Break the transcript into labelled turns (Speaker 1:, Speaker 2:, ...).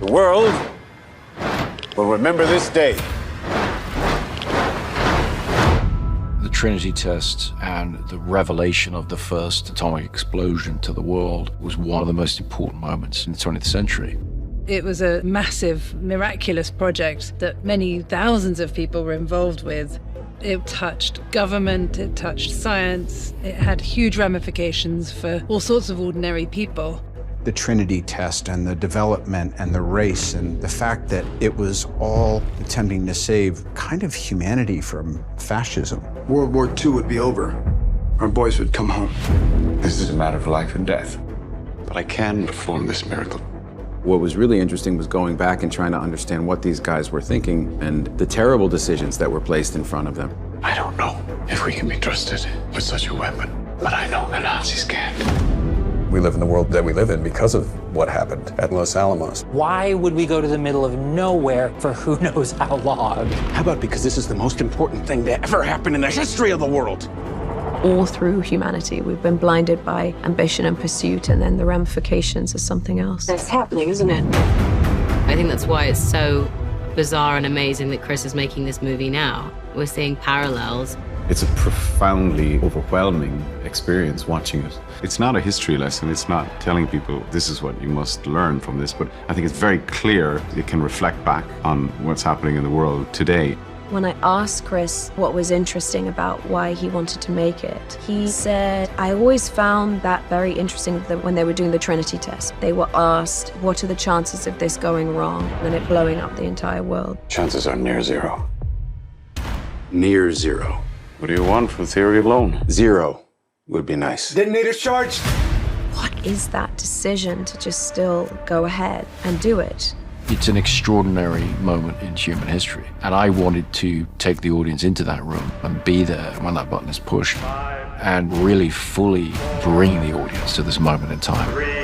Speaker 1: The world will remember this day.
Speaker 2: The Trinity test and the revelation of the first atomic explosion to the world was one of the most important moments in the 20th century.
Speaker 3: It was a massive, miraculous project that many thousands of people were involved with. It touched government, it touched science, it had huge ramifications for all sorts of ordinary people.
Speaker 4: The Trinity test and the development and the race and the fact that it was all attempting to save kind of humanity from fascism.
Speaker 5: World War II would be over. Our boys would come home.
Speaker 6: This is a matter of life and death. But I can perform this miracle.
Speaker 7: What was really interesting was going back and trying to understand what these guys were thinking and the terrible decisions that were placed in front of them.
Speaker 6: I don't know if we can be trusted with such a weapon, but I know the Nazis can't.
Speaker 8: We live in the world that we live in because of what happened at Los Alamos.
Speaker 9: Why would we go to the middle of nowhere for who knows how long?
Speaker 10: How about because this is the most important thing to ever happen in the history of the world?
Speaker 11: All through humanity, we've been blinded by ambition and pursuit, and then the ramifications are something else.
Speaker 12: It's happening, isn't it?
Speaker 13: I think that's why it's so bizarre and amazing that Chris is making this movie now. We're seeing parallels.
Speaker 6: It's a profoundly overwhelming experience watching it. It's not a history lesson. It's not telling people this is what you must learn from this, but I think it's very clear it can reflect back on what's happening in the world today.
Speaker 11: When I asked Chris what was interesting about why he wanted to make it, he said, I always found that very interesting that when they were doing the Trinity test, they were asked, what are the chances of this going wrong and it blowing up the entire world?
Speaker 6: Chances are near zero.
Speaker 5: Near zero.
Speaker 6: What do you want from theory alone?
Speaker 5: Zero would be nice.
Speaker 10: Detonator charged.
Speaker 11: What is that decision to just still go ahead and do it?
Speaker 2: It's an extraordinary moment in human history. And I wanted to take the audience into that room and be there when that button is pushed and really fully bring the audience to this moment in time.